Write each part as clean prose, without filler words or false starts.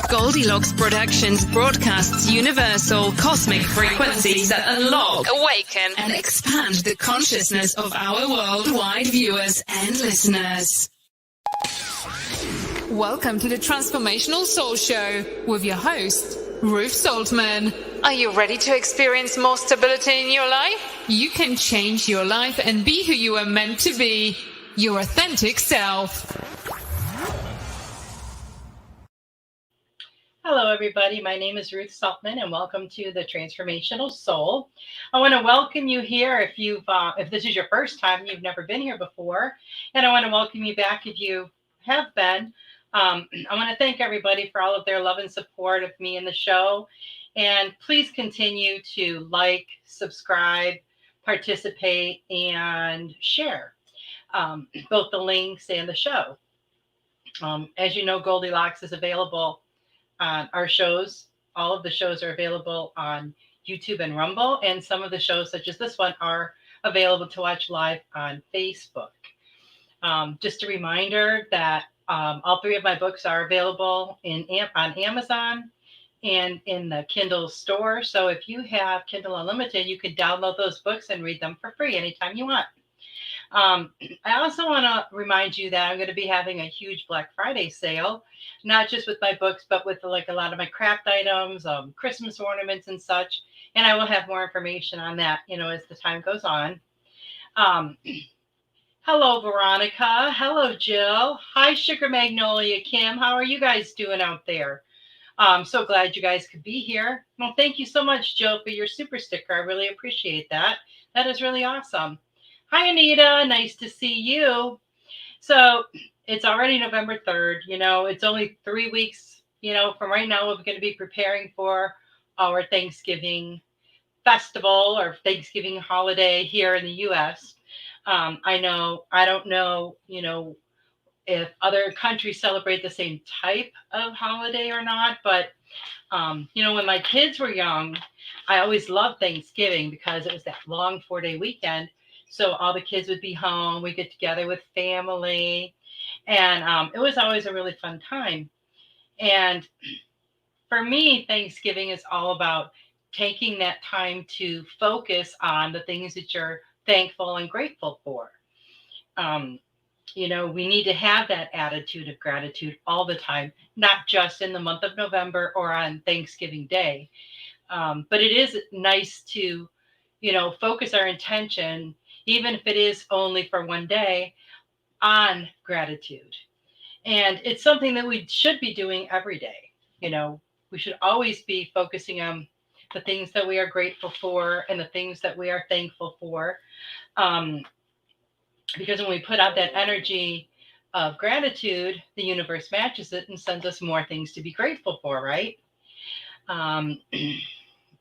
Goldylocks Productions broadcasts universal cosmic frequencies that unlock, awaken, and expand the consciousness of our worldwide viewers and listeners. Welcome to the Transformational Soul Show with your host, Ruth Soltman. Are you ready to experience more stability in your life? You can change your life and be who you are meant to be, your authentic self. Hello, everybody. My name is Ruth Soltman, and welcome to the Transformational Soul. I want to welcome you here if this is your first time, you've never been here before, and I want to welcome you back if you have been. I want to thank everybody for all of their love and support of me and the show, and please continue to like, subscribe, participate, and share both the links and the show. As you know, Goldylocks is available on our shows. All of the shows are available on YouTube and Rumble, and some of the shows, such as this one, are available to watch live on Facebook. Just a reminder that all three of my books are available on Amazon and in the Kindle store. So if you have Kindle Unlimited, you can download those books and read them for free anytime you want. I also want to remind you that I'm going to be having a huge Black Friday sale, not just with my books, but with like a lot of my craft items, Christmas ornaments and such. And I will have more information on that, as the time goes on. Hello, Veronica. Hello, Jill. Hi, Sugar Magnolia Kim. How are you guys doing out there? I'm so glad you guys could be here. Well, thank you so much, Jill, for your super sticker. I really appreciate that. That is really awesome. Hi, Anita. Nice to see you. So it's already November 3rd. It's only 3 weeks, from right now. We're going to be preparing for our Thanksgiving festival or Thanksgiving holiday here in the U.S. I don't know, if other countries celebrate the same type of holiday or not. But, when my kids were young, I always loved Thanksgiving because it was that long 4-day weekend. So all the kids would be home. We get together with family. And it was always a really fun time. And for me, Thanksgiving is all about taking that time to focus on the things that you're thankful and grateful for. We need to have that attitude of gratitude all the time, not just in the month of November or on Thanksgiving Day. But it is nice to, focus our intention, even if it is only for one day, on gratitude. And it's something that we should be doing every day. We should always be focusing on the things that we are grateful for and the things that we are thankful for. Because when we put out that energy of gratitude, the universe matches it and sends us more things to be grateful for, right? Let's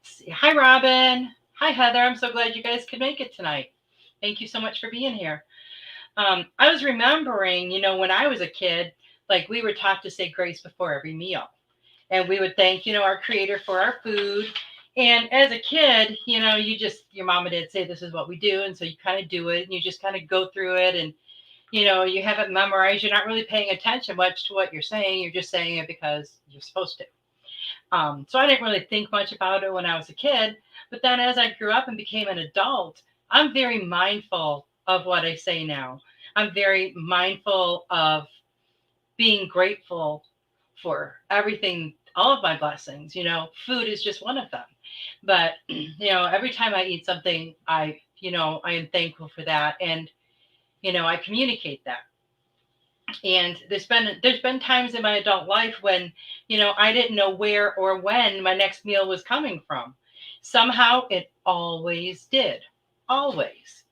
see. Hi, Robin. Hi, Heather. I'm so glad you guys could make it tonight. Thank you so much for being here. I was remembering, when I was a kid, like we were taught to say grace before every meal. And we would thank, our creator for our food. And as a kid, your mom and dad say this is what we do. And so you kind of do it and you just kind of go through it. And, you have it memorized. You're not really paying attention much to what you're saying. You're just saying it because you're supposed to. So I didn't really think much about it when I was a kid. But then as I grew up and became an adult, I'm very mindful of what I say now. I'm very mindful of being grateful for everything, all of my blessings. Food is just one of them. But, every time I eat something, I am thankful for that. And, I communicate that. And there's been times in my adult life when, I didn't know where or when my next meal was coming from. Somehow it always did. Always.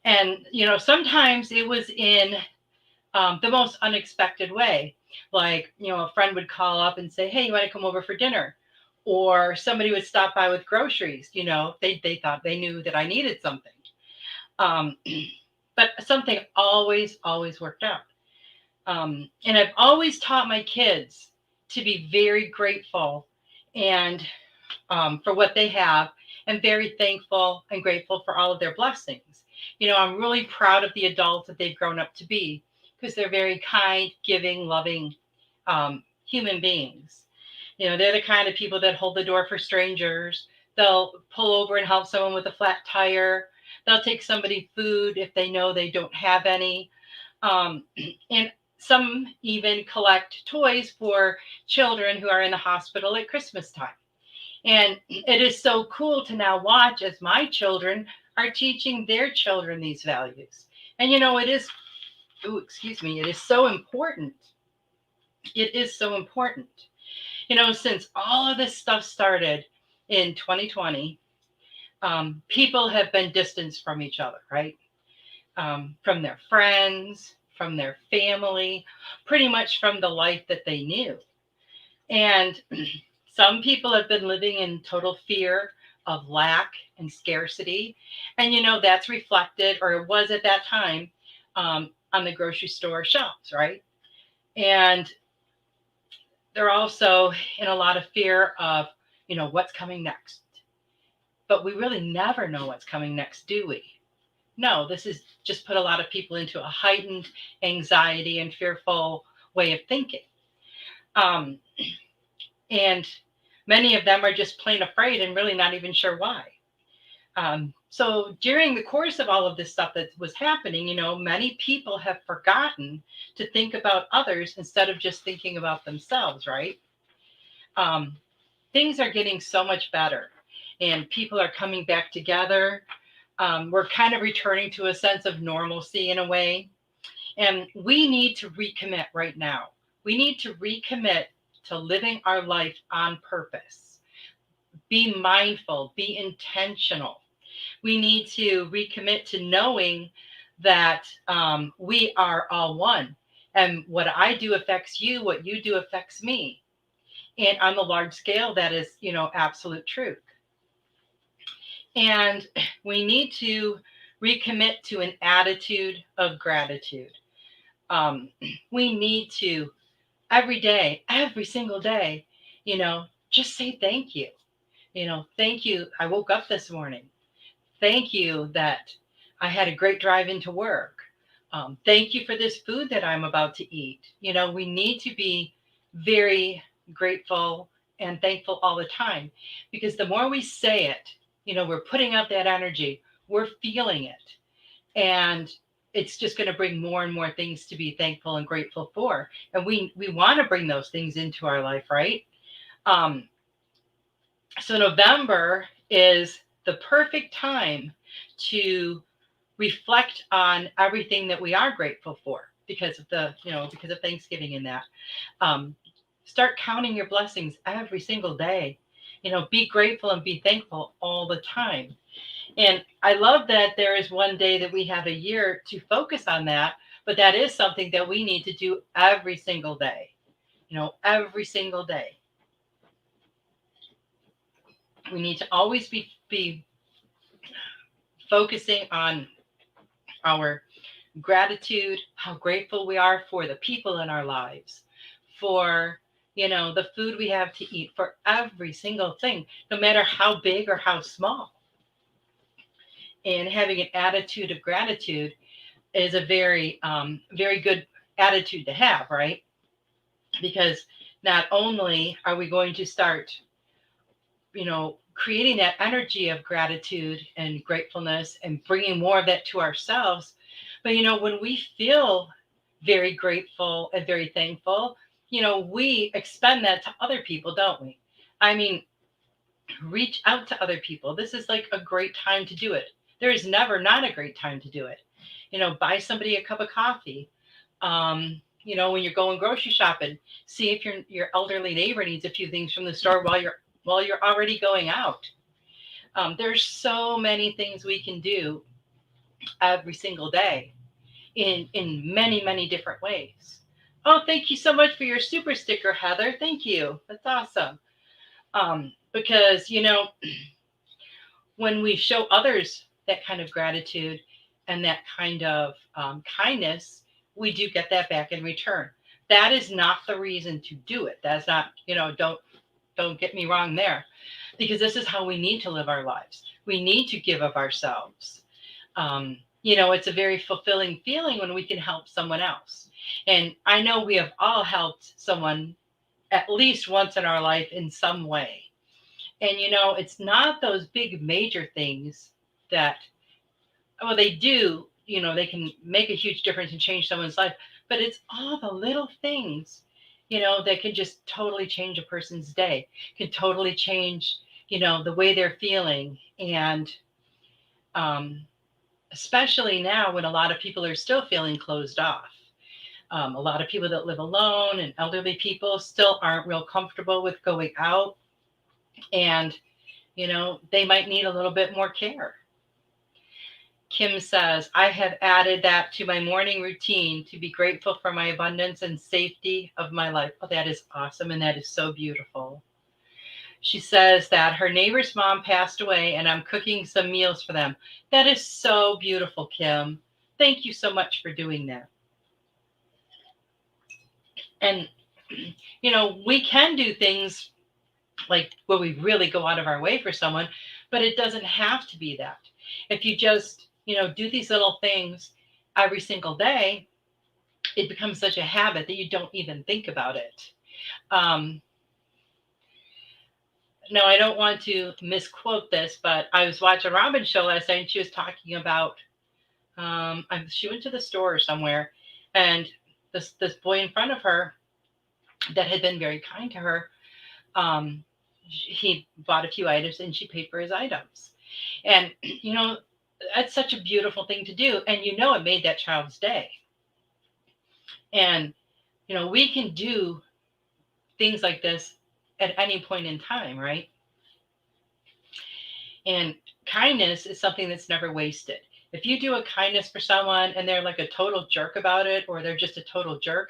And, sometimes it was in the most unexpected way. Like, a friend would call up and say, hey, you want to come over for dinner? Or somebody would stop by with groceries. They thought they knew that I needed something. But something always worked out. And I've always taught my kids to be very grateful and for what they have, and very thankful and grateful for all of their blessings. I'm really proud of the adults that they've grown up to be, because they're very kind, giving, loving human beings. They're the kind of people that hold the door for strangers. They'll pull over and help someone with a flat tire. They'll take somebody food if they know they don't have any. Um, and some even collect toys for children who are in the hospital at Christmas time. And it is so cool to now watch as my children are teaching their children these values. And it is, it is so important. It is so important. Since all of this stuff started in 2020, people have been distanced from each other, right? From their friends, from their family, pretty much from the life that they knew. And some people have been living in total fear of lack and scarcity. And, that's reflected, or it was at that time, on the grocery store shelves, right? And they're also in a lot of fear of, what's coming next. But we really never know what's coming next, do we? No, this has just put a lot of people into a heightened anxiety and fearful way of thinking. And many of them are just plain afraid and really not even sure why. So during the course of all of this stuff that was happening, many people have forgotten to think about others instead of just thinking about themselves, right? Things are getting so much better and people are coming back together. We're kind of returning to a sense of normalcy in a way. And we need to recommit right now. We need to recommit to living our life on purpose. Be mindful, be intentional. We need to recommit to knowing that we are all one. And what I do affects you, what you do affects me. And on the large scale, that is, absolute truth. And we need to recommit to an attitude of gratitude. We need to every day, every single day, just say thank you. Thank you. I woke up this morning. Thank you that I had a great drive into work. Thank you for this food that I'm about to eat. We need to be very grateful and thankful all the time, because the more we say it, we're putting out that energy, we're feeling it. And it's just going to bring more and more things to be thankful and grateful for. And we want to bring those things into our life, right? So November is the perfect time to reflect on everything that we are grateful for because of because of Thanksgiving and that. Start counting your blessings every single day. Be grateful and be thankful all the time. And I love that there is one day that we have a year to focus on that, but that is something that we need to do every single day, every single day. We need to always be focusing on our gratitude, how grateful we are for the people in our lives, for, the food we have to eat, for every single thing, no matter how big or how small. And having an attitude of gratitude is a very, very good attitude to have, right? Because not only are we going to start, creating that energy of gratitude and gratefulness and bringing more of that to ourselves, but, when we feel very grateful and very thankful, we expend that to other people, don't we? I mean, reach out to other people. This is like a great time to do it. There is never not a great time to do it. Buy somebody a cup of coffee. When you're going grocery shopping, see if your elderly neighbor needs a few things from the store while you're already going out. There's so many things we can do every single day in many, many different ways. Oh, thank you so much for your super sticker, Heather. Thank you. That's awesome. Because, when we show others that kind of gratitude and that kind of kindness, we do get that back in return. That is not the reason to do it. That's not, don't get me wrong there, because this is how we need to live our lives. We need to give of ourselves. It's a very fulfilling feeling when we can help someone else. And I know we have all helped someone at least once in our life in some way. And, it's not those big major things that, well, they do, they can make a huge difference and change someone's life, but it's all the little things, that can just totally change a person's day, can totally change, the way they're feeling. And especially now when a lot of people are still feeling closed off. A lot of people that live alone and elderly people still aren't real comfortable with going out. And, they might need a little bit more care. Kim says, I have added that to my morning routine to be grateful for my abundance and safety of my life. Oh, that is awesome. And that is so beautiful. She says that her neighbor's mom passed away and I'm cooking some meals for them. That is so beautiful, Kim. Thank you so much for doing that. And, we can do things like where we really go out of our way for someone, but it doesn't have to be that. If you just, do these little things every single day, it becomes such a habit that you don't even think about it. No, I don't want to misquote this, but I was watching Robin's show last night and she was talking about, she went to the store or somewhere and this boy in front of her that had been very kind to her, he bought a few items and she paid for his items. And, that's such a beautiful thing to do. And, it made that child's day. And, we can do things like this at any point in time, right? And kindness is something that's never wasted. If you do a kindness for someone and they're like a total jerk about it, or they're just a total jerk,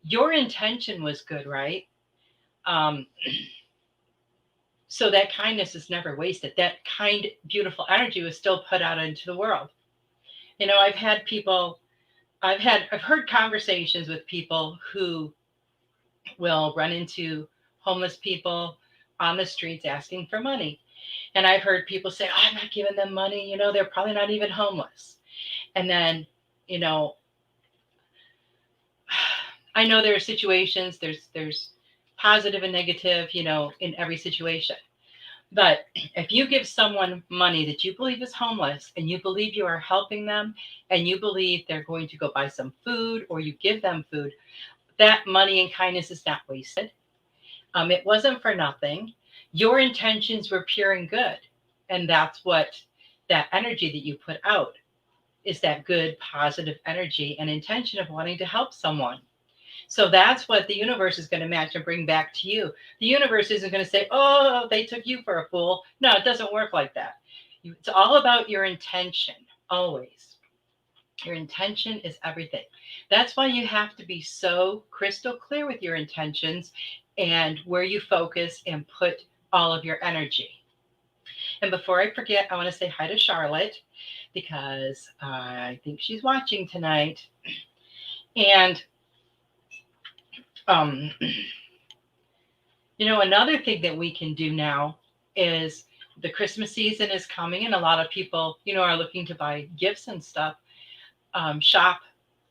your intention was good, right? So that kindness is never wasted. That kind, beautiful energy was still put out into the world. I've heard conversations with people who will run into homeless people on the streets asking for money. And I've heard people say, I'm not giving them money. They're probably not even homeless. And then, I know there are situations, there's positive and negative, in every situation. But if you give someone money that you believe is homeless and you believe you are helping them and you believe they're going to go buy some food or you give them food, that money and kindness is not wasted. It wasn't for nothing. Your intentions were pure and good. And that's what that energy that you put out is, that good, positive energy and intention of wanting to help someone. So that's what the universe is going to match and bring back to you. The universe isn't going to say, oh, they took you for a fool. No, it doesn't work like that. It's all about your intention, always. Your intention is everything. That's why you have to be so crystal clear with your intentions and where you focus and put all of your energy. And before I forget, I want to say hi to Charlotte because I think she's watching tonight. And another thing that we can do now is the Christmas season is coming and a lot of people, are looking to buy gifts and stuff. Shop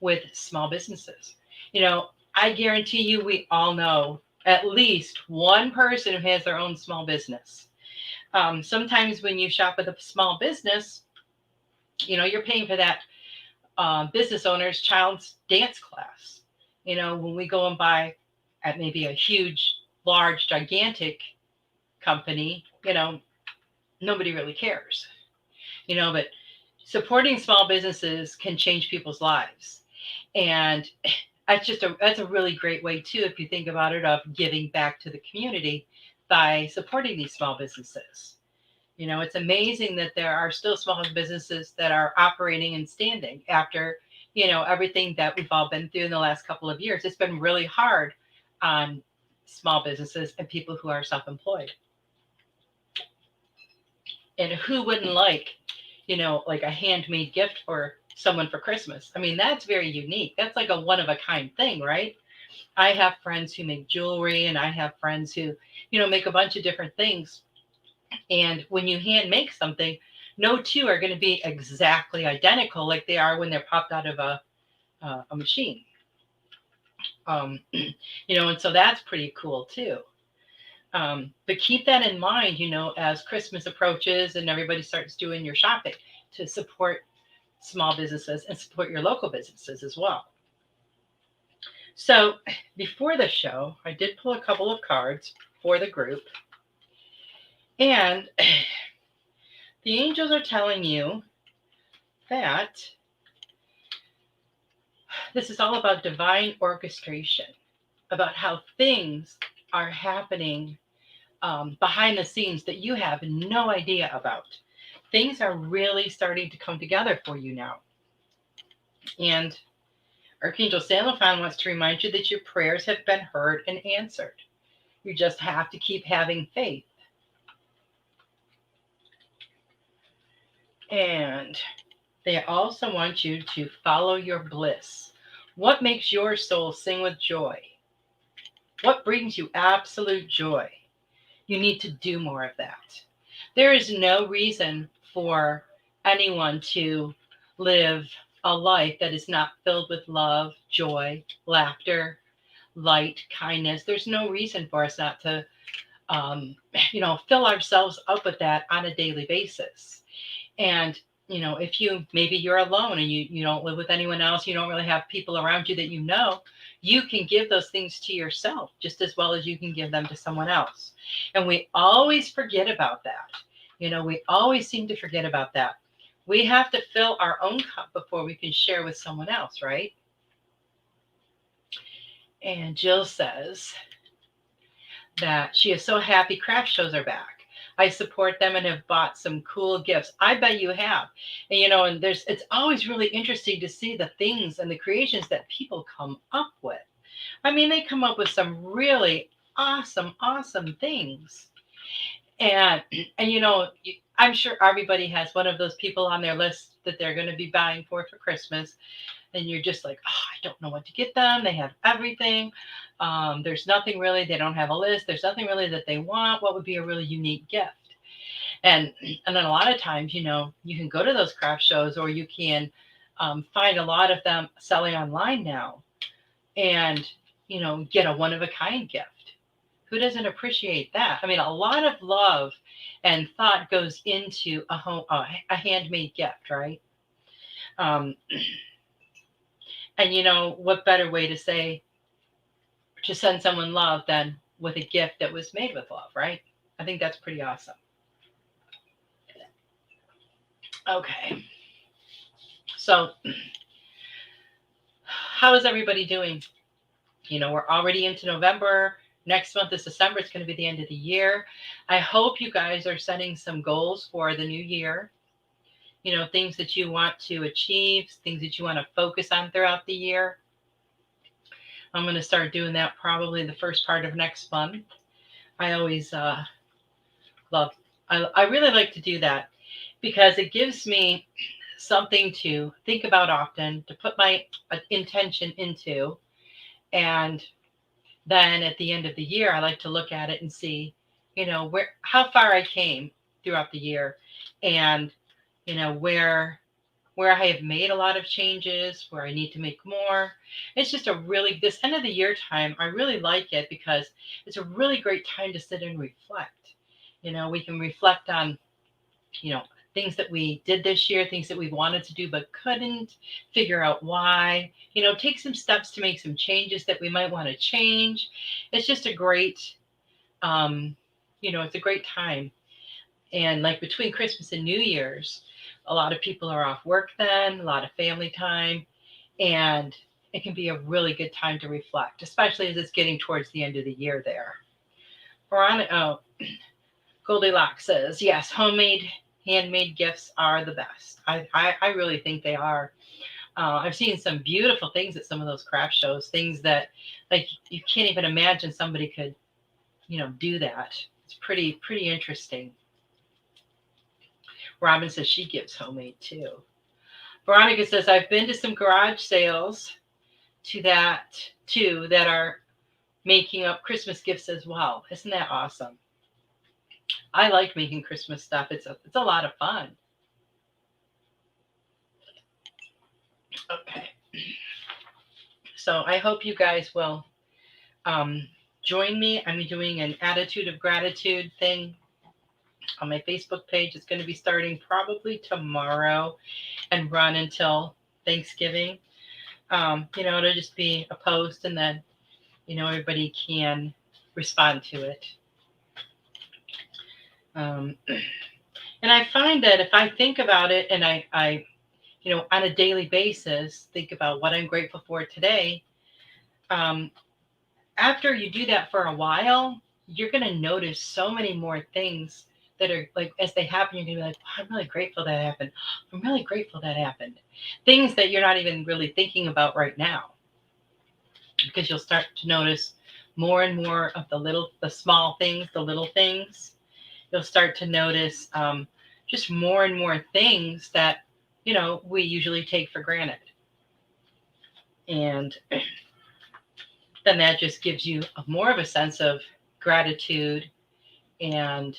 with small businesses. I guarantee you, we all know at least one person who has their own small business. Sometimes when you shop with a small business, you're paying for that business owner's child's dance class. When we go and buy at maybe a huge, large, gigantic company, nobody really cares, but supporting small businesses can change people's lives. And that's a really great way too, if you think about it, of giving back to the community by supporting these small businesses. It's amazing that there are still small businesses that are operating and standing after, everything that we've all been through in the last couple of years. It's been really hard on small businesses and people who are self-employed. And who wouldn't like a handmade gift for someone for Christmas? I mean, that's very unique. That's like a one-of-a-kind thing, right? I have friends who make jewelry and I have friends who, make a bunch of different things. And when you hand make something, no two are going to be exactly identical like they are when they're popped out of a machine. And so that's pretty cool too. But keep that in mind, as Christmas approaches and everybody starts doing your shopping, to support small businesses and support your local businesses as well. So before the show, I did pull a couple of cards for the group. And the angels are telling you that this is all about divine orchestration, about how things are happening behind the scenes that you have no idea about. Things are really starting to come together for you now. And Archangel Sandalphon wants to remind you that your prayers have been heard and answered. You just have to keep having faith. And they also want you to follow your bliss. What makes your soul sing with joy? What brings you absolute joy? You need to do more of that. There is no reason for anyone to live a life that is not filled with love, joy, laughter, light, kindness. There's no reason for us not to, fill ourselves up with that on a daily basis. And, if maybe you're alone and you don't live with anyone else, you don't really have people around you that you can give those things to yourself just as well as you can give them to someone else. And we always forget about that. We always seem to forget about that. We have to fill our own cup before we can share with someone else, right? And Jill says that she is so happy craft shows are back. I support them and have bought some cool gifts. I bet you have. And it's always really interesting to see the things and the creations that people come up with. I mean, they come up with some really awesome things. And I'm sure everybody has one of those people on their list that they're going to be buying for Christmas. And you're just like, oh, I don't know what to get them. They have everything. There's nothing really, they don't have a list. There's nothing really that they want. What would be a really unique gift? And then a lot of times, you can go to those craft shows, or you can find a lot of them selling online now, and, get a one-of-a-kind gift. Who doesn't appreciate that? I mean, a lot of love and thought goes into a handmade gift, right? And what better way to send someone love than with a gift that was made with love, right? I think that's pretty awesome. Okay. So how is everybody doing? We're already into November. Next month is December. It's going to be the end of the year. I hope you guys are setting some goals for the new year. Things that you want to achieve, things that you want to focus on throughout the year. I'm going to start doing that probably the first part of next month. I always I really like to do that because it gives me something to think about often, to put my intention into. And then at the end of the year, I like to look at it and see, how far I came throughout the year, and, where I have made a lot of changes, where I need to make more. It's just this end of the year time, I really like it because it's a really great time to sit and reflect. We can reflect on, things that we did this year, things that we wanted to do but couldn't, figure out why, take some steps to make some changes that we might want to change. It's just a great, it's a great time. And like between Christmas and New Year's, a lot of people are off work then, a lot of family time, and it can be a really good time to reflect, especially as it's getting towards the end of the year there. Goldylocks says, yes, handmade gifts are the best. I really think they are. I've seen some beautiful things at some of those craft shows, things that like you can't even imagine somebody could, do that. It's pretty interesting. Robin says she gives homemade too. Veronica says, I've been to some garage sales that are making up Christmas gifts as well. Isn't that awesome? I like making Christmas stuff. It's a lot of fun. Okay. So I hope you guys will join me. I'm doing an attitude of gratitude thing on my Facebook page. It's going to be starting probably tomorrow and run until Thanksgiving. It'll just be a post, and then, everybody can respond to it. And I find that if I think about it and I on a daily basis, think about what I'm grateful for today, after you do that for a while, you're going to notice so many more things that are like, as they happen, you're going to be like, oh, I'm really grateful that happened. I'm really grateful that happened. Things that you're not even really thinking about right now, because you'll start to notice more and more of the small things, the little things. You'll start to notice just more and more things that, we usually take for granted. And then that just gives you more of a sense of gratitude and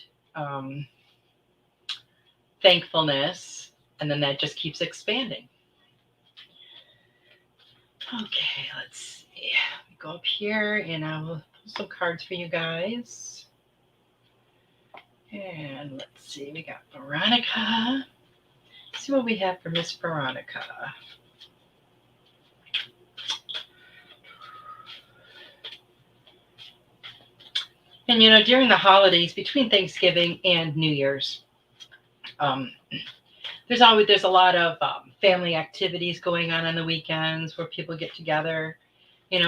thankfulness. And then that just keeps expanding. Okay, let's see. Go up here and I will pull some cards for you guys. And let's see, we got Veronica. Let's see what we have for Miss Veronica. And, during the holidays, between Thanksgiving and New Year's, there's a lot of family activities going on the weekends where people get together,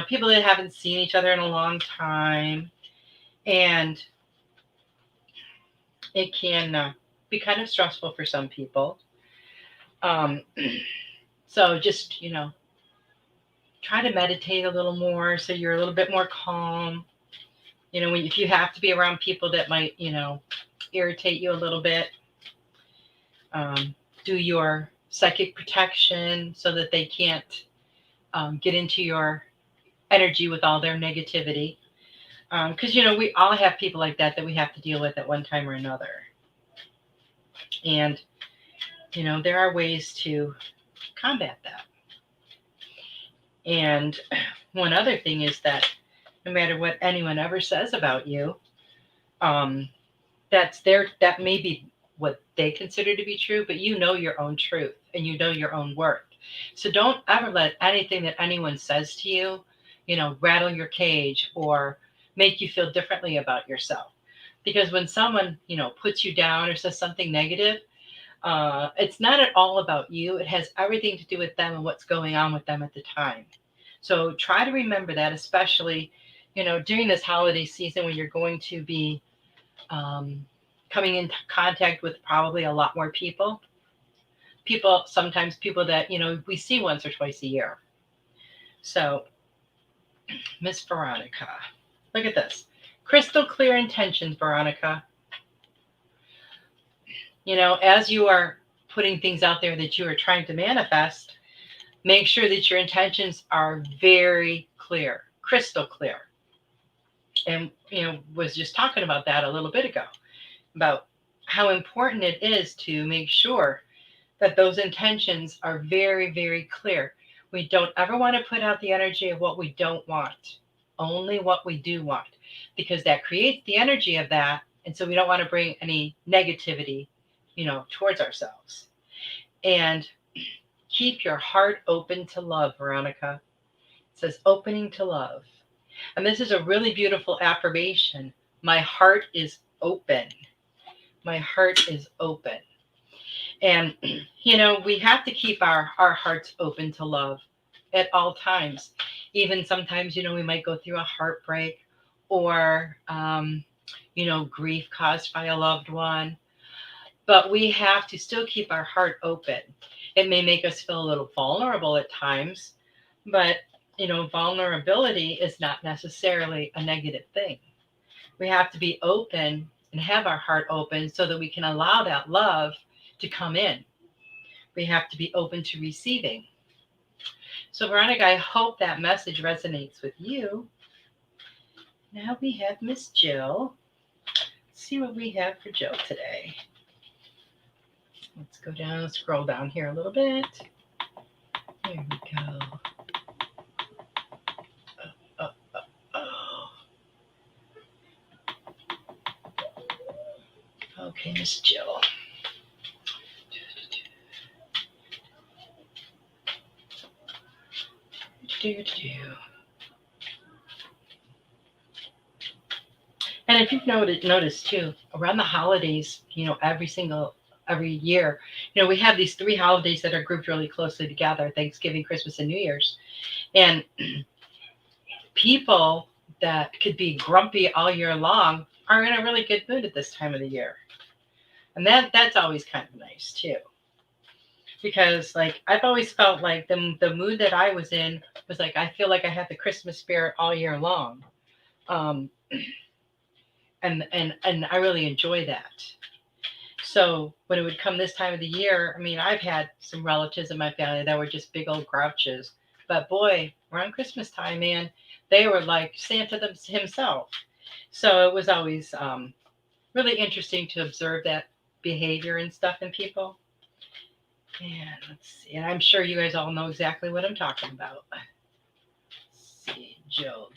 people that haven't seen each other in a long time. And it can be kind of stressful for some people. So just, try to meditate a little more so you're a little bit more calm. If you have to be around people that might, irritate you a little bit, do your psychic protection so that they can't get into your energy with all their negativity. Because, we all have people like that we have to deal with at one time or another. And, there are ways to combat that. And one other thing is that no matter what anyone ever says about you, that may be what they consider to be true, but you know your own truth and you know your own worth. So don't ever let anything that anyone says to you, rattle your cage or make you feel differently about yourself. Because when someone, puts you down or says something negative, it's not at all about you. It has everything to do with them and what's going on with them at the time. So try to remember that, especially, during this holiday season when you're going to be coming into contact with probably a lot more people. Sometimes people that, we see once or twice a year. So, Miss Veronica, look at this. Crystal clear intentions, Veronica. As you are putting things out there that you are trying to manifest, make sure that your intentions are very clear, crystal clear. And, was just talking about that a little bit ago, about how important it is to make sure that those intentions are very, very clear. We don't ever want to put out the energy of what we don't want, only what we do want, because that creates the energy of that. And so we don't want to bring any negativity, towards ourselves. And keep your heart open to love, Veronica. It says opening to love. And this is a really beautiful affirmation. My heart is open. My heart is open. And, we have to keep our hearts open to love at all times. Even sometimes, we might go through a heartbreak or, grief caused by a loved one. But we have to still keep our heart open. It may make us feel a little vulnerable at times, but, vulnerability is not necessarily a negative thing. We have to be open and have our heart open so that we can allow that love to come in. We have to be open to receiving. So, Veronica, I hope that message resonates with you. Now we have Miss Jill. Let's see what we have for Jill today. Let's go down, scroll down here a little bit. There we go. Okay, Miss Jill. And if you've noticed too, around the holidays, every year, we have these 3 holidays that are grouped really closely together: Thanksgiving, Christmas, and New Year's. And people that could be grumpy all year long are in a really good mood at this time of the year. And that's always kind of nice too. Because like I've always felt like the mood that I was in was like I feel like I had the Christmas spirit all year long. And I really enjoy that. So when it would come this time of the year, I mean, I've had some relatives in my family that were just big old grouches. But boy, around Christmas time, man, they were like Santa himself. So it was always really interesting to observe that behavior and stuff in people. And let's see. And I'm sure you guys all know exactly what I'm talking about. Let's see. Jill.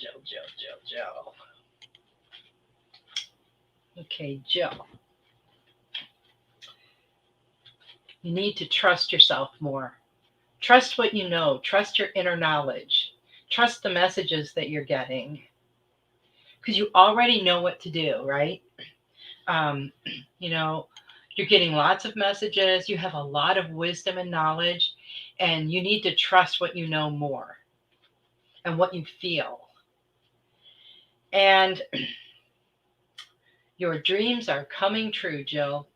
Okay, Jill. You need to trust yourself more. Trust what you know. Trust your inner knowledge. Trust the messages that you're getting. Because you already know what to do, right? You're getting lots of messages. You have a lot of wisdom and knowledge. And you need to trust what you know more and what you feel. And your dreams are coming true, Jill.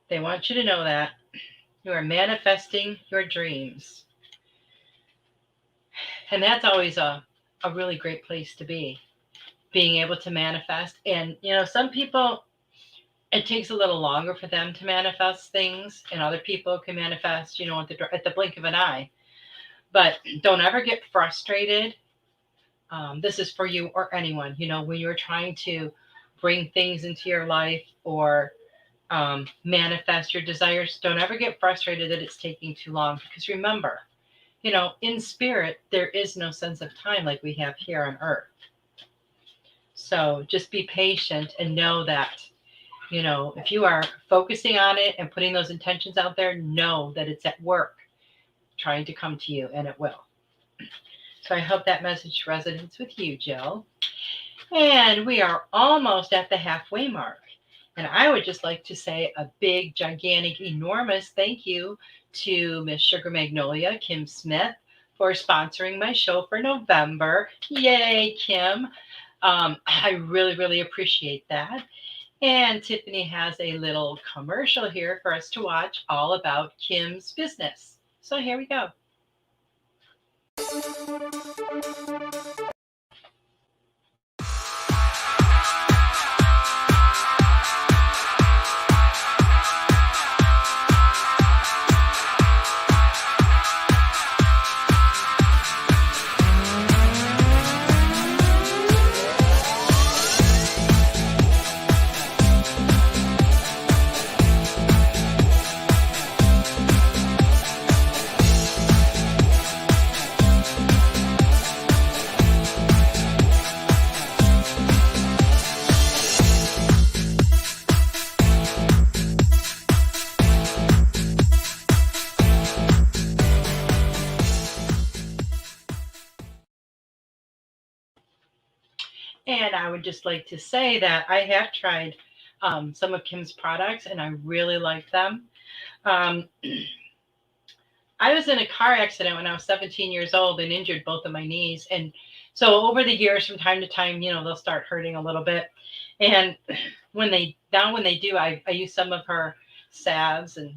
They want you to know that. You are manifesting your dreams. And that's always a really great place to be, being able to manifest. And, some people, it takes a little longer for them to manifest things, and other people can manifest, at the blink of an eye. But don't ever get frustrated. This is for you or anyone, when you're trying to bring things into your life or manifest your desires. Don't ever get frustrated that it's taking too long, because remember, in spirit, there is no sense of time like we have here on earth. So just be patient and know that, if you are focusing on it and putting those intentions out there, know that it's at work trying to come to you, and it will. So I hope that message resonates with you, Jill. And we are almost at the halfway mark. And I would just like to say a big, gigantic, enormous thank you to Miss Sugar Magnolia, Kim Smith, for sponsoring my show for November. Yay, Kim. I really, really appreciate that. And Tiffany has a little commercial here for us to watch all about Kim's business. So here we go. And I would just like to say that I have tried some of Kim's products, and I really like them. I was in a car accident when I was 17 years old and injured both of my knees. And so over the years, from time to time, they'll start hurting a little bit. And when they do, I use some of her salves and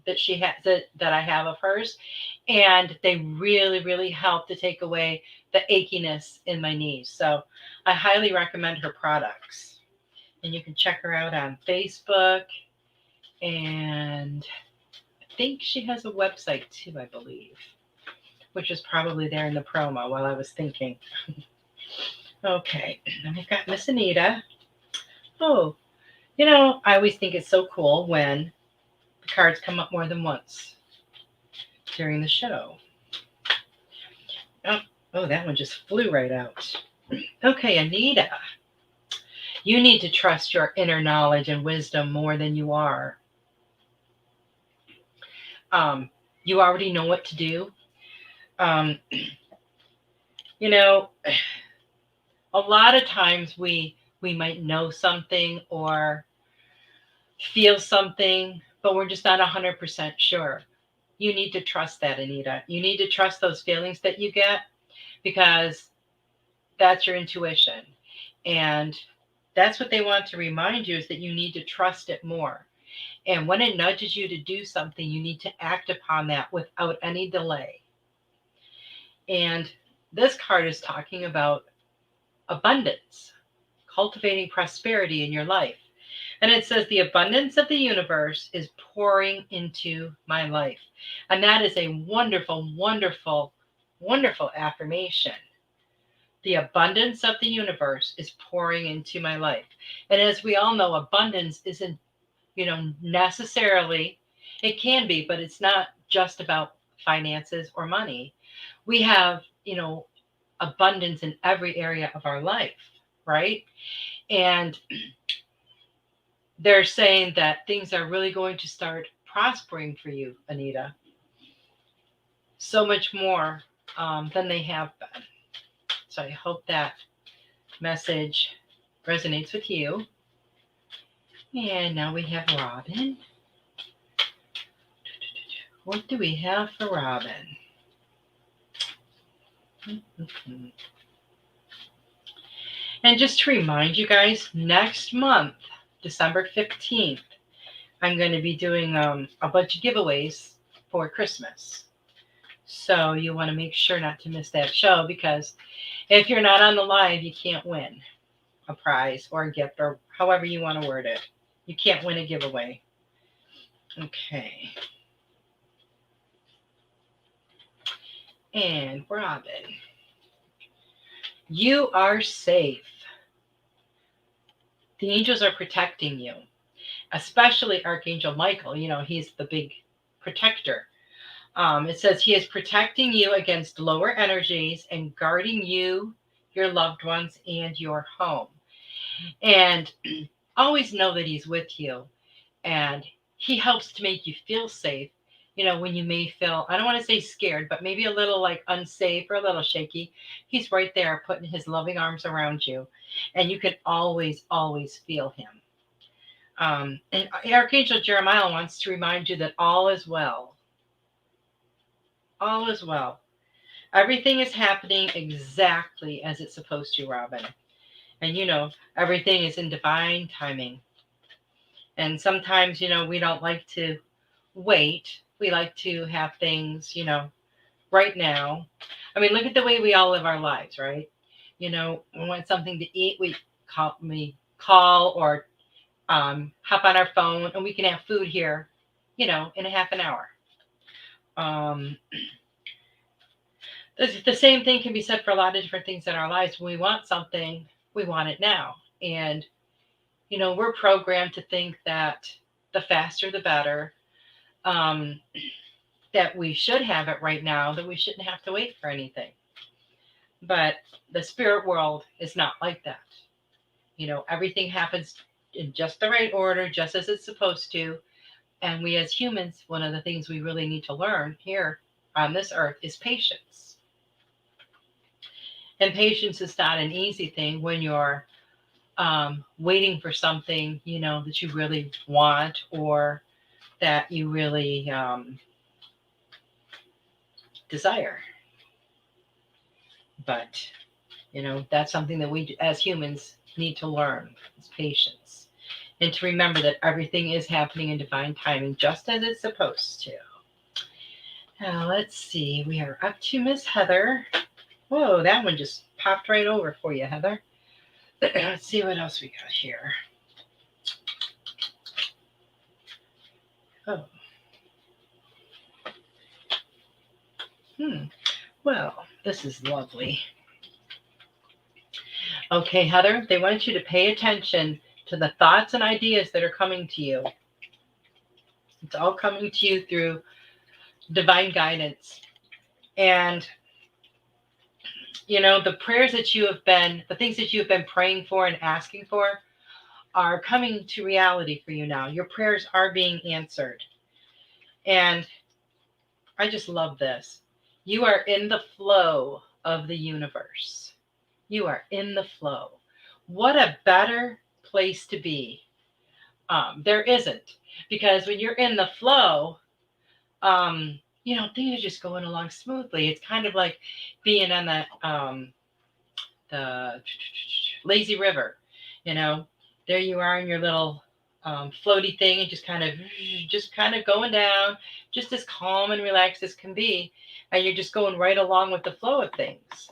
that she has that I have of hers, and they really, really help to take away the achiness in my knees. So I highly recommend her products, and you can check her out on Facebook, and I think she has a website too, I believe, which is probably there in the promo while I was thinking. Okay, and we've got Miss Anita. Oh, I always think it's so cool when the cards come up more than once during the show. Oh, that one just flew right out. Okay, Anita. You need to trust your inner knowledge and wisdom more than you are. You already know what to do. You know, a lot of times we might know something or feel something, but we're just not 100% sure. You need to trust that, Anita. You need to trust those feelings that you get, because that's your intuition. And that's what they want to remind you, is that you need to trust it more. And when it nudges you to do something, you need to act upon that without any delay. And this card is talking about abundance, cultivating prosperity in your life. And it says, the abundance of the universe is pouring into my life. And that is a wonderful, wonderful, wonderful affirmation. The abundance of the universe is pouring into my life. And as we all know, abundance isn't, necessarily, it can be, but it's not just about finances or money. We have, abundance in every area of our life, right? And they're saying that things are really going to start prospering for you, Anita. So much more than they have been. So I hope that message resonates with you. And now we have Robin. What do we have for Robin? And just to remind you guys, next month, December 15th, I'm going to be doing a bunch of giveaways for Christmas. So you want to make sure not to miss that show, because if you're not on the live, you can't win a prize or a gift, or however you want to word it. You can't win a giveaway. Okay. And Robin, you are safe. The angels are protecting you, especially Archangel Michael. He's the big protector. It says he is protecting you against lower energies and guarding you, your loved ones, and your home. And always know that he's with you, and he helps to make you feel safe. When you may feel, I don't want to say scared, but maybe a little like unsafe or a little shaky, he's right there putting his loving arms around you, and you can always, always feel him. And Archangel Jeremiah wants to remind you that all is well. All is well. Everything is happening exactly as it's supposed to, Robin. And everything is in divine timing. And sometimes, we don't like to wait. We like to have things, right now. I mean, look at the way we all live our lives, right? We want something to eat, we call or hop on our phone, and we can have food here, in a half an hour. The same thing can be said for a lot of different things in our lives. When we want something, we want it now. And, we're programmed to think that the faster, the better. That we should have it right now, that we shouldn't have to wait for anything. But the spirit world is not like that. Everything happens in just the right order, just as it's supposed to. And we as humans, one of the things we really need to learn here on this earth is patience. And patience is not an easy thing when you're waiting for something, that you really want, or that you really desire. But, that's something that we as humans need to learn, is patience. And to remember that everything is happening in divine timing, just as it's supposed to. Now, let's see. We are up to Miss Heather. Whoa, that one just popped right over for you, Heather. Let's see what else we got here. Oh. Well, this is lovely. Okay, Heather, they want you to pay attention to the thoughts and ideas that are coming to you. It's all coming to you through divine guidance. And, the prayers that you have been, the things that you have been praying for and asking for are coming to reality for you now. Your prayers are being answered. And I just love this. You are in the flow of the universe. You are in the flow. What a better place to be. There isn't. Because when you're in the flow, things are just going along smoothly. It's kind of like being on the lazy river. There you are in your little floaty thing, and just kind of going down, just as calm and relaxed as can be, and you're just going right along with the flow of things.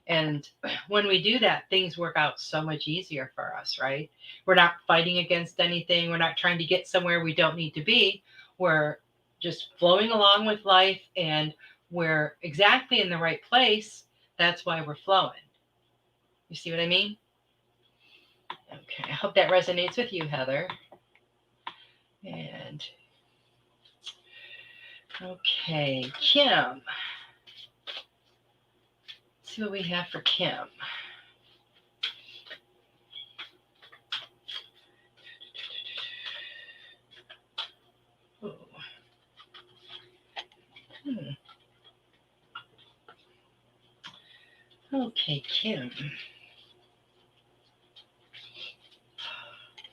And when we do that, things work out so much easier for us, right? We're not fighting against anything. We're not trying to get somewhere we don't need to be. We're just flowing along with life, and we're exactly in the right place. That's why we're flowing. You see what I mean? Okay, I hope that resonates with you, Heather. And okay, Kim. Let's see what we have for Kim. Oh. Okay, Kim.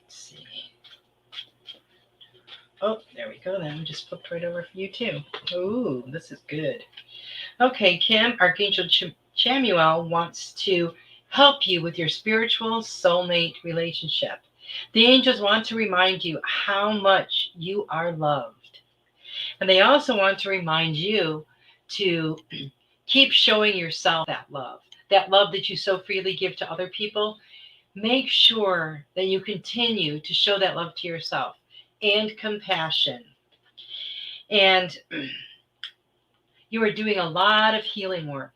Let's see. Oh, there we go. Then we just flipped right over for you too. Ooh, this is good. Okay, Kim, Archangel Chamuel wants to help you with your spiritual soulmate relationship. The angels want to remind you how much you are loved. And they also want to remind you to keep showing yourself that love that you so freely give to other people. Make sure that you continue to show that love to yourself and compassion. And you are doing a lot of healing work.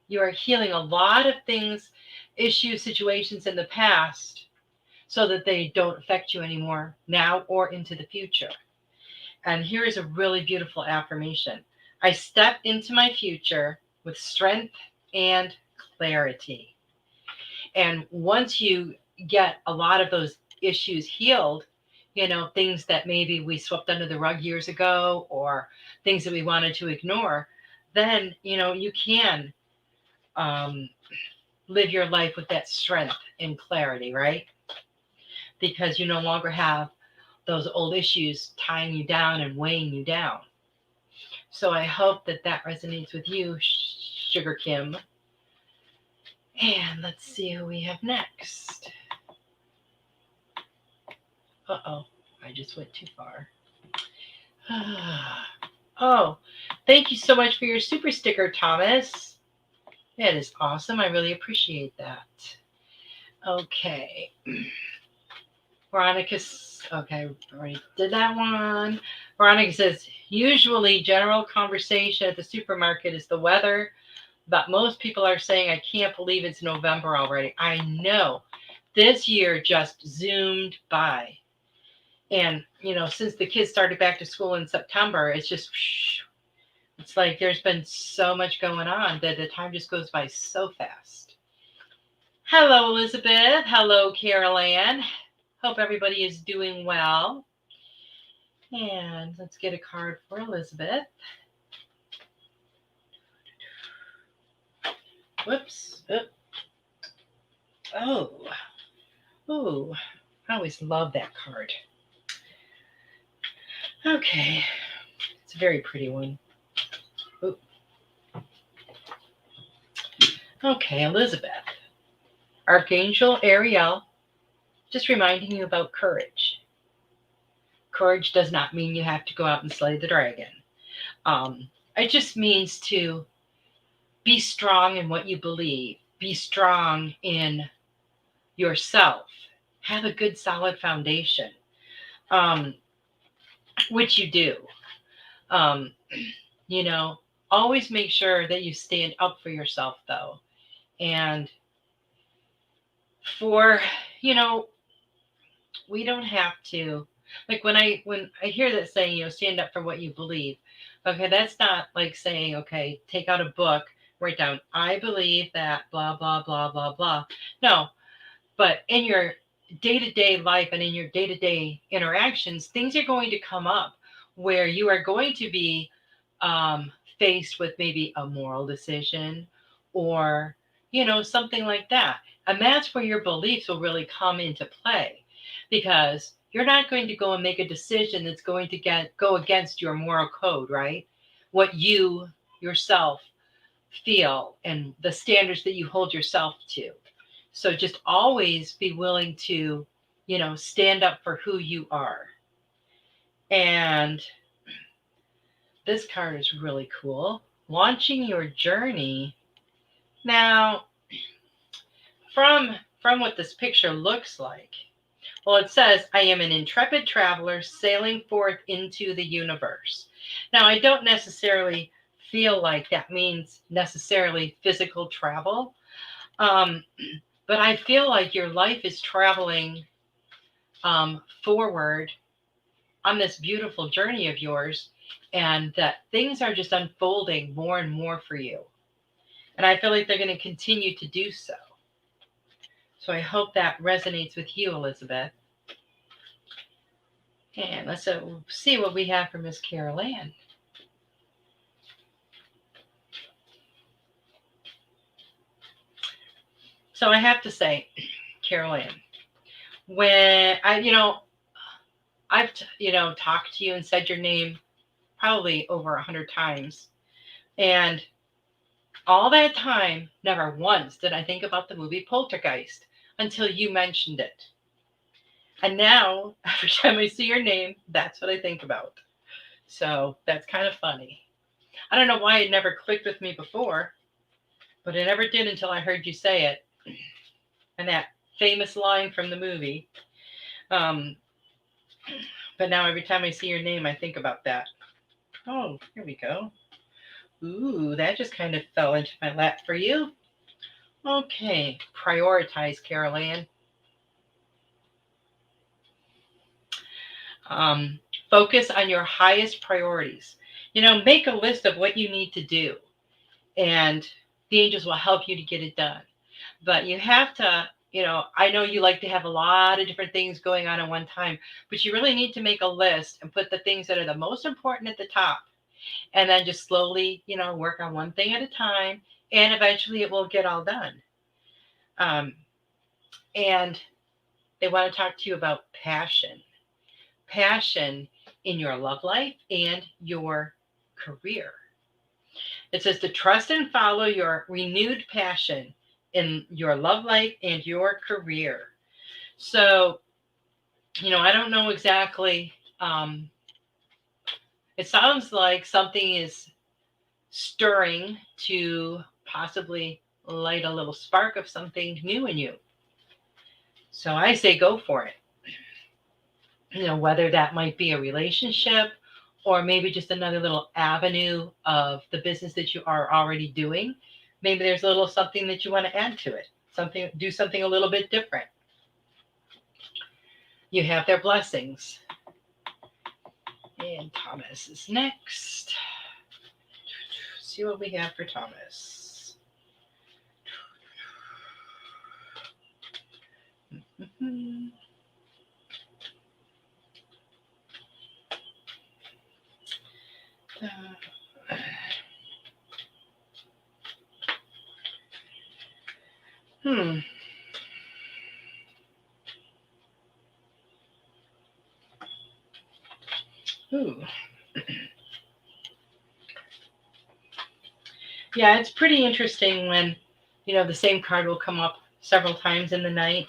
You are healing a lot of things, issues, situations in the past, so that they don't affect you anymore now or into the future. And here is a really beautiful affirmation. I step into my future with strength and clarity. And once you get a lot of those issues healed, things that maybe we swept under the rug years ago, or things that we wanted to ignore, then, you can live your life with that strength and clarity, right? Because you no longer have those old issues tying you down and weighing you down. So I hope that resonates with you, Sugar Kim. And let's see who we have next. Uh-oh, I just went too far. Oh, thank you so much for your super sticker, Thomas. That is awesome. I really appreciate that. Okay. Veronica's, okay, already did that one. Veronica says, usually general conversation at the supermarket is the weather, but most people are saying, I can't believe it's November already. I know. This year just zoomed by. And, since the kids started back to school in September, it's like there's been so much going on that the time just goes by so fast. Hello, Elizabeth. Hello, Carol Ann. Hope everybody is doing well. And let's get a card for Elizabeth. Whoops. Oh, I always love that card. Okay. It's a very pretty one. Ooh. Okay, Elizabeth. Archangel Ariel, just reminding you about courage. Courage does not mean you have to go out and slay the dragon. It just means to be strong in what you believe. Be strong in yourself. Have a good, solid foundation, which you do. Always make sure that you stand up for yourself, though. And we don't have to, like when I hear that saying, stand up for what you believe. Okay, that's not like saying, okay, take out a book, write down, I believe that blah, blah, blah, blah, blah. No, but in your day-to-day life and in your day-to-day interactions, things are going to come up where you are going to be faced with maybe a moral decision or, something like that. And that's where your beliefs will really come into play, because you're not going to go and make a decision that's going to go against your moral code, right? What you yourself feel and the standards that you hold yourself to. So just always be willing to, stand up for who you are. And this card is really cool. Launching your journey. Now, from what this picture looks like, well, it says, I am an intrepid traveler sailing forth into the universe. Now, I don't necessarily feel like that means necessarily physical travel. But I feel like your life is traveling forward on this beautiful journey of yours, and that things are just unfolding more and more for you. And I feel like they're going to continue to do so. So I hope that resonates with you, Elizabeth. And let's see what we have for Miss Carol Ann. So I have to say, Carol Ann, when I've talked to you and said your name probably over 100 times, and all that time, never once did I think about the movie Poltergeist until you mentioned it. And now, every time I see your name, that's what I think about. So that's kind of funny. I don't know why it never clicked with me before, but it never did until I heard you say it. And that famous line from the movie. But now every time I see your name, I think about that. Oh, here we go. Ooh, that just kind of fell into my lap for you. Okay, prioritize, Carol Ann. Focus on your highest priorities. Make a list of what you need to do, and the angels will help you to get it done. But you have to, I know you like to have a lot of different things going on at one time, but you really need to make a list and put the things that are the most important at the top. And then just slowly, work on one thing at a time, and eventually it will get all done. And they want to talk to you about passion. Passion in your love life and your career. It says to trust and follow your renewed passion in your love life and your career. So, I don't know exactly. It sounds like something is stirring to possibly light a little spark of something new in you. So I say go for it. Whether that might be a relationship or maybe just another little avenue of the business that you are already doing. Maybe there's a little something that you want to add to it. Do something a little bit different. You have their blessings. And Thomas is next. See what we have for Thomas. Ooh. Yeah, it's pretty interesting when, the same card will come up several times in the night.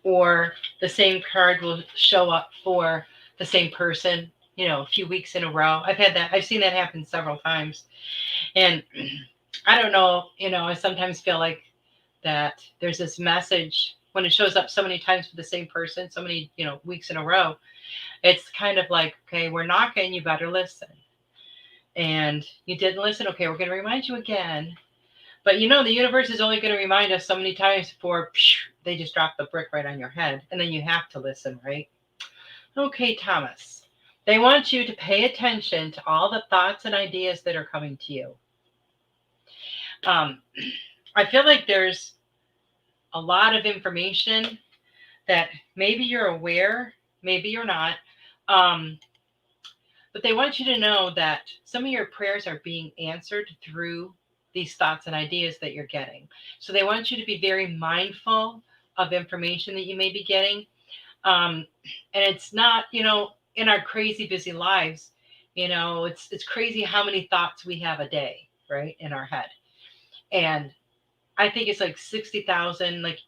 Or the same card will show up for the same person, a few weeks in a row. I've seen that happen several times. And I don't know, I sometimes feel like that there's this message when it shows up so many times for the same person, so many, weeks in a row. It's kind of like, okay, we're knocking, you better listen. And you didn't listen. Okay, we're going to remind you again. But the universe is only going to remind us so many times before they just drop the brick right on your head. And then you have to listen, right? Okay, Thomas. They want you to pay attention to all the thoughts and ideas that are coming to you. I feel like there's a lot of information that maybe you're aware, maybe you're not. But they want you to know that some of your prayers are being answered through these thoughts and ideas that you're getting. So they want you to be very mindful of information that you may be getting. And it's not, in our crazy busy lives, it's crazy how many thoughts we have a day, right, in our head. And I think it's like 60,000, like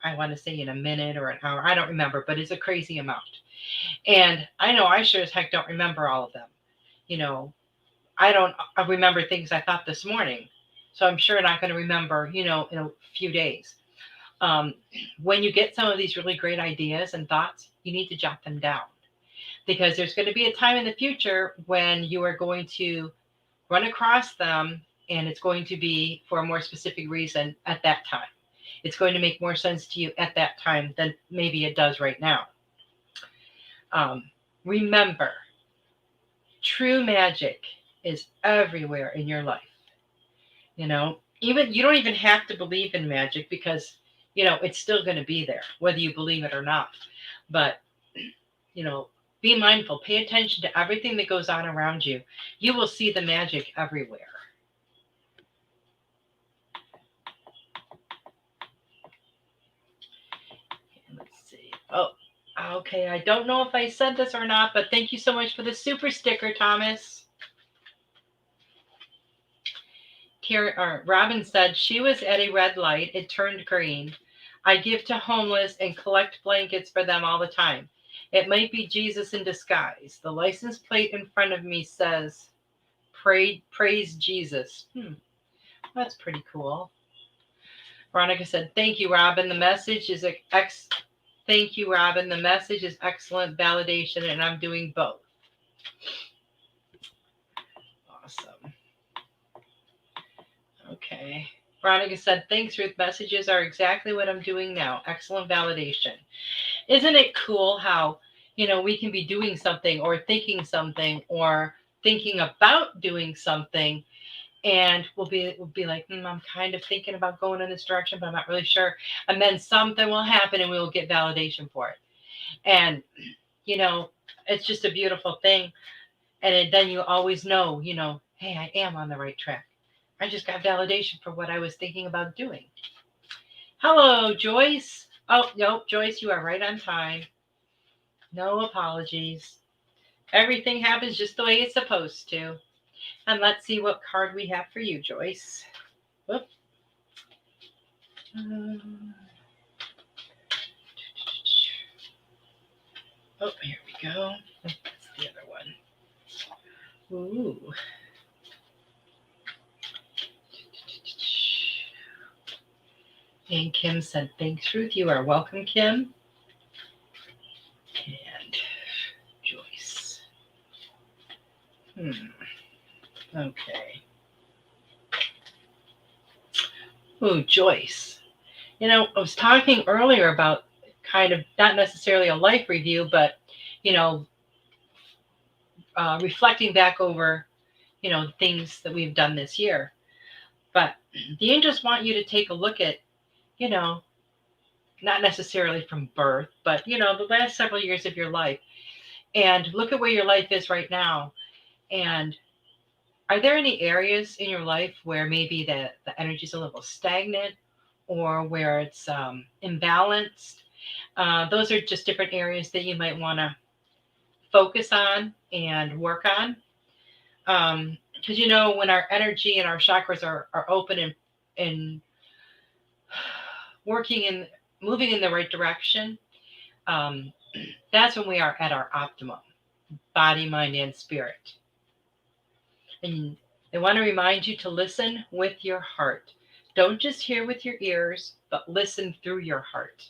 I want to say in a minute or an hour. I don't remember, but it's a crazy amount. And I know I sure as heck don't remember all of them. I remember things I thought this morning. So I'm sure not going to remember, in a few days. When you get some of these really great ideas and thoughts, you need to jot them down, because there's going to be a time in the future when you are going to run across them, and it's going to be for a more specific reason at that time. It's going to make more sense to you at that time than maybe it does right now. Remember, true magic is everywhere in your life. Even you don't even have to believe in magic, because it's still going to be there whether you believe it or not. But be mindful, pay attention to everything that goes on around you. You will see the magic everywhere. Let's see. Oh, okay. I don't know if I said this or not, but thank you so much for the super sticker, Thomas. Robin said she was at a red light. It turned green. I give to homeless and collect blankets for them all the time. It might be Jesus in disguise. The license plate in front of me says, praise Jesus. That's pretty cool. Veronica said, thank you, Robin. The message is Thank you, Robin. The message is excellent validation, and I'm doing both. Awesome. Okay. Veronica said, thanks, Ruth. Messages are exactly what I'm doing now. Excellent validation. Isn't it cool how, we can be doing something or thinking something or thinking about doing something, and we'll be like, I'm kind of thinking about going in this direction, but I'm not really sure. And then something will happen and we will get validation for it. And, it's just a beautiful thing. And then you always know, hey, I am on the right track. I just got validation for what I was thinking about doing. Hello, Joyce. Oh, no, Joyce, you are right on time. No apologies. Everything happens just the way it's supposed to. And let's see what card we have for you, Joyce. Whoop. Oh, here we go. That's the other one. Ooh. And Kim said, thanks, Ruth. You are welcome, Kim. And Joyce. Okay. Oh, Joyce. I was talking earlier about kind of not necessarily a life review, but, reflecting back over, things that we've done this year. But the angels want you to take a look at, not necessarily from birth, but, the last several years of your life, and look at where your life is right now. And are there any areas in your life where maybe the energy is a little stagnant, or where it's imbalanced? Those are just different areas that you might want to focus on and work on. Because, when our energy and our chakras are open and moving in the right direction, that's when we are at our optimum, body, mind, and spirit. And they want to remind you to listen with your heart. Don't just hear with your ears, but listen through your heart.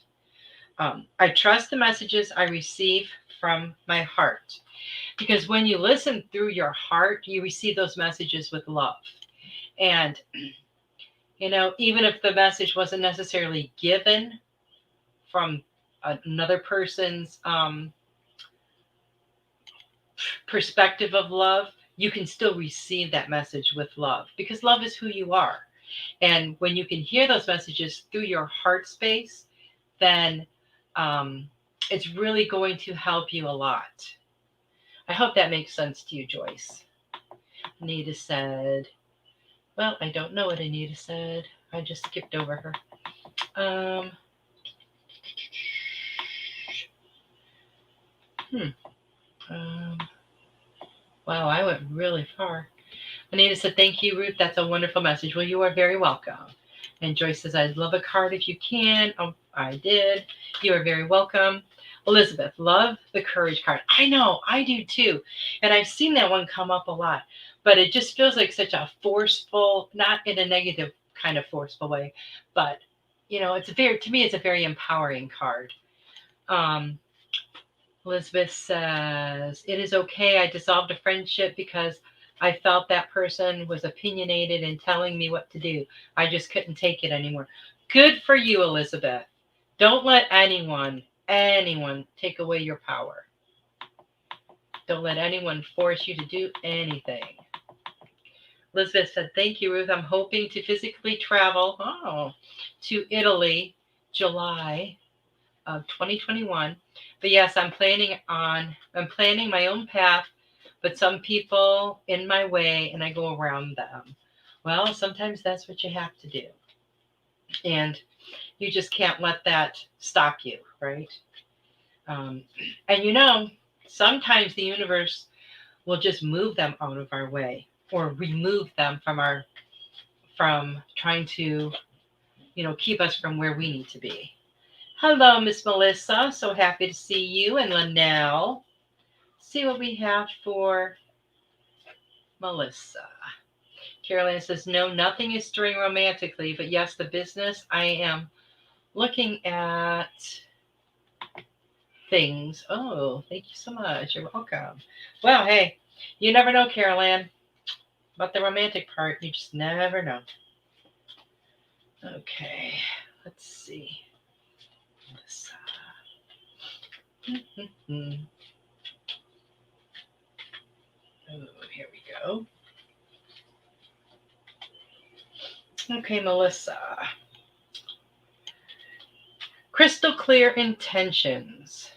I trust the messages I receive from my heart. Because when you listen through your heart, you receive those messages with love. And, even if the message wasn't necessarily given from another person's perspective of love, you can still receive that message with love, because love is who you are. And when you can hear those messages through your heart space, then it's really going to help you a lot. I hope that makes sense to you, Joyce. Anita said, well, I don't know what Anita said. I just skipped over her. Wow, I went really far. Anita said, thank you, Ruth. That's a wonderful message. Well, you are very welcome. And Joyce says, I'd love a card if you can. Oh, I did. You are very welcome. Elizabeth, love the courage card. I know, I do too. And I've seen that one come up a lot, but it just feels like such a forceful, not in a negative kind of forceful way, but to me, it's a very empowering card. Elizabeth says, it is okay. I dissolved a friendship because I felt that person was opinionated and telling me what to do. I just couldn't take it anymore. Good for you, Elizabeth. Don't let anyone take away your power. Don't let anyone force you to do anything. Elizabeth said, thank you, Ruth. I'm hoping to physically travel to Italy, July of 2021. But yes, I'm planning my own path, but some people in my way and I go around them. Well, sometimes that's what you have to do. And you just can't let that stop you, right? And sometimes the universe will just move them out of our way or remove them from trying to, keep us from where we need to be. Hello, Miss Melissa. So happy to see you. And Linnell. See what we have for Melissa. Carolyn says, no, nothing is stirring romantically, but yes, the business, I am looking at things. Oh, thank you so much. You're welcome. Well, hey, you never know, Carolyn, about the romantic part. You just never know. Okay, let's see. Melissa. Oh, here we go. Okay, Melissa. Crystal clear intentions.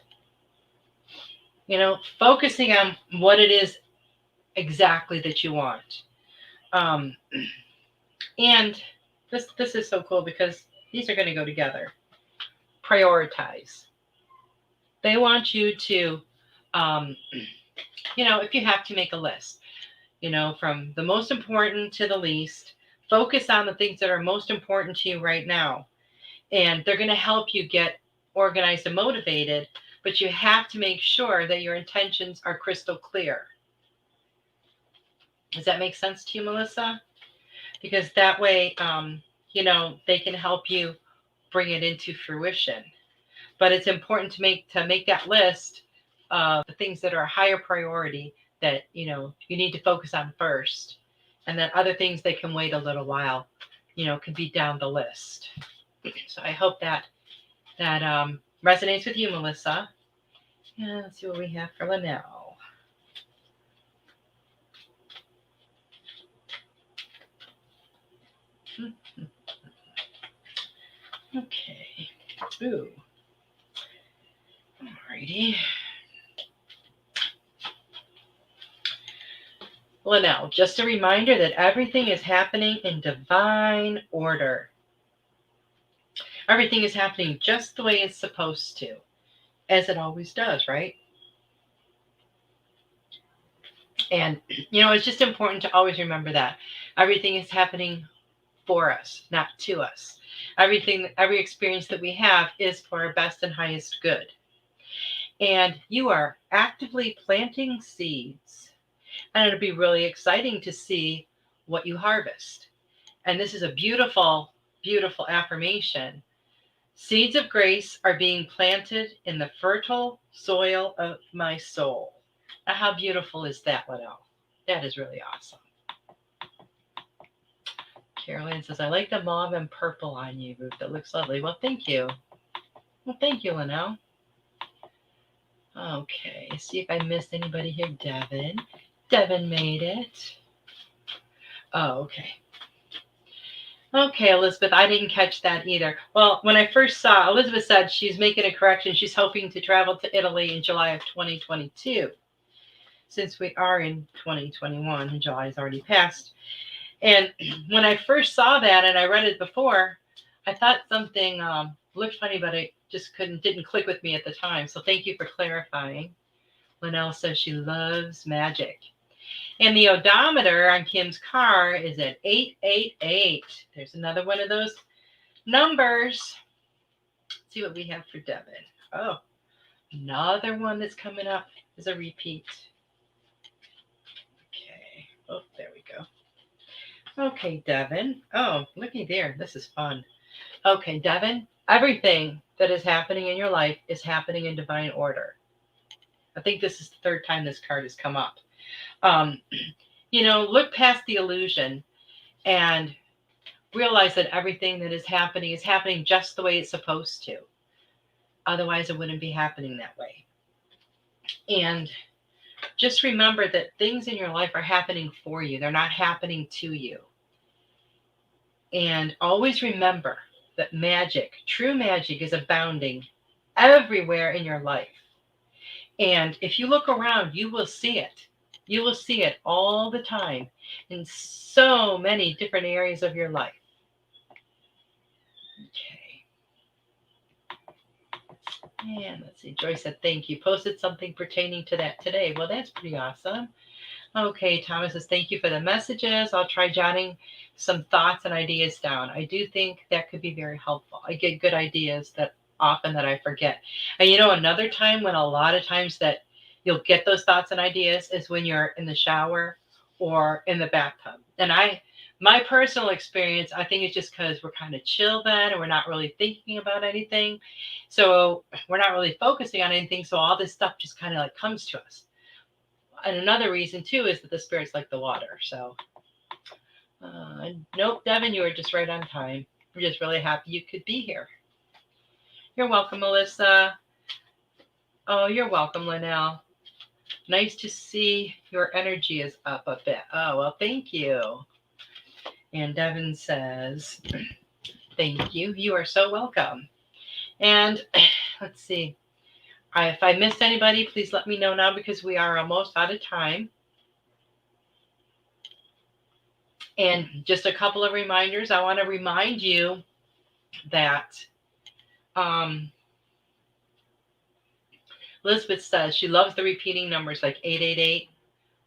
Focusing on what it is exactly that you want. And this is so cool because these are going to go together. Prioritize. They want you to, if you have to make a list, from the most important to the least, focus on the things that are most important to you right now. And they're going to help you get organized and motivated, but you have to make sure that your intentions are crystal clear. Does that make sense to you, Melissa? Because that way, they can help you bring it into fruition. But it's important to make that list of the things that are a higher priority that, you need to focus on first. And then other things that can wait a little while, can be down the list. So I hope that resonates with you, Melissa. Yeah, let's see what we have for Linnell. Okay. Ooh. Alrighty. Linnell, just a reminder that everything is happening in divine order. Everything is happening just the way it's supposed to, as it always does, right? And, it's just important to always remember that. Everything is happening for us, not to us. Every experience that we have is for our best and highest good. And you are actively planting seeds. And it'll be really exciting to see what you harvest. And this is a beautiful, beautiful affirmation. Seeds of grace are being planted in the fertile soil of my soul. Now, how beautiful is that, Linnell? That is really awesome. Carolyn says, I like the mauve and purple on you, Ruth. That looks lovely. Well, thank you. Well, thank you, Linnell. Okay, see if I missed anybody here. Devin. Devin made it. Oh, okay. Okay, Elizabeth, I didn't catch that either. Well, when I first saw, Elizabeth said she's making a correction. She's hoping to travel to Italy in July of 2022. Since we are in 2021 and July is already passed. And when I first saw that and I read it before, I thought something looked funny, but it just didn't click with me at the time. So thank you for clarifying. Linnell says she loves magic. And the odometer on Kim's car is at 888. There's another one of those numbers. Let's see what we have for Devin. Oh, another one that's coming up is a repeat. Okay. Oh, there we go. Okay, Devin. Oh, looky there. This is fun. Okay, Devin, everything that is happening in your life is happening in divine order. I think this is the third time this card has come up. Look past the illusion and realize that everything that is happening just the way it's supposed to. Otherwise, it wouldn't be happening that way. And just remember that things in your life are happening for you. They're not happening to you. And always remember that magic, true magic, is abounding everywhere in your life. And if you look around, you will see it. You will see it all the time in so many different areas of your life. Okay. And let's see. Joyce said, thank you. Posted something pertaining to that today. Well, that's pretty awesome. Okay. Thomas says, thank you for the messages. I'll try jotting some thoughts and ideas down. I do think that could be very helpful. I get good ideas that I forget. And another time when a lot of times that you'll get those thoughts and ideas is when you're in the shower or in the bathtub. And my personal experience, I think it's just because we're kind of chill then and we're not really thinking about anything. So we're not really focusing on anything. So all this stuff just kind of like comes to us. And another reason too is that the spirits like the water. So nope, Devin, you were just right on time. We're just really happy you could be here. You're welcome, Melissa. Oh, you're welcome, Linnell. Nice to see your energy is up a bit. Oh, well, thank you. And Devin says, thank you. You are so welcome. And let's see. If I missed anybody, please let me know now because we are almost out of time. And just a couple of reminders. I want to remind you that Elizabeth says she loves the repeating numbers like 888,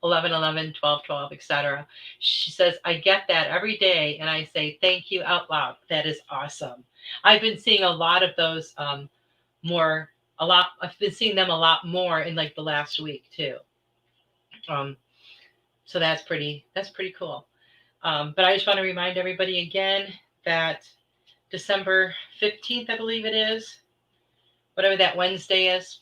1111, 1212, etc. She says, I get that every day. And I say, thank you out loud. That is awesome. I've been seeing a lot of those I've been seeing them a lot more in like the last week too. So that's pretty cool. But I just want to remind everybody again that December 15th, I believe it is, whatever that Wednesday is,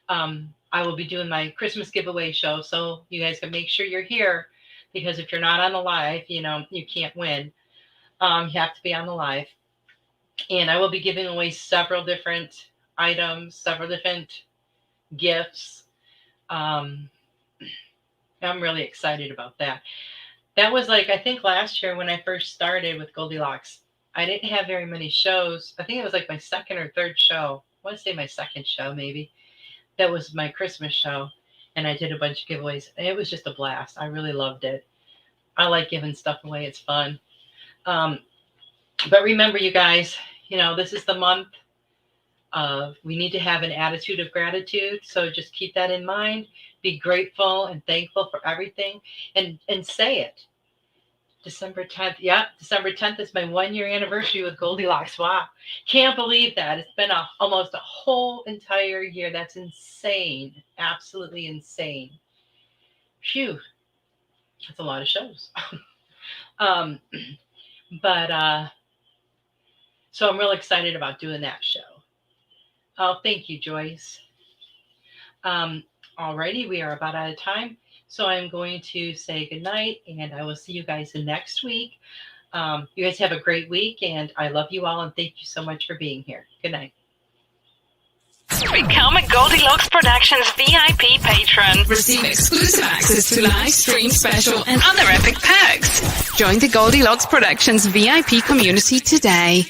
I will be doing my Christmas giveaway show. So you guys can make sure you're here because if you're not on the live, you can't win. You have to be on the live. And I will be giving away several different items, several different gifts. I'm really excited about that. That was I think last year when I first started with Goldylocks, I didn't have very many shows. I think it was my second or third show. I want to say my second show, maybe. That was my Christmas show. And I did a bunch of giveaways. And it was just a blast. I really loved it. I like giving stuff away. It's fun. But remember, you guys, this is the month of we need to have an attitude of gratitude. So just keep that in mind. Be grateful and thankful for everything. And say it. December 10th. Yeah, December 10th is my 1-year anniversary with Goldylocks. Wow. Can't believe that. It's been almost a whole entire year. That's insane. Absolutely insane. Phew. That's a lot of shows. So I'm real excited about doing that show. Oh, thank you, Joyce. Alrighty, we are about out of time. So I'm going to say goodnight, and I will see you guys next week. You guys have a great week, and I love you all, and thank you so much for being here. Good night. Become a Goldylocks Productions VIP patron. Receive exclusive access to live stream special and Other epic perks. join the Goldylocks Productions VIP community today.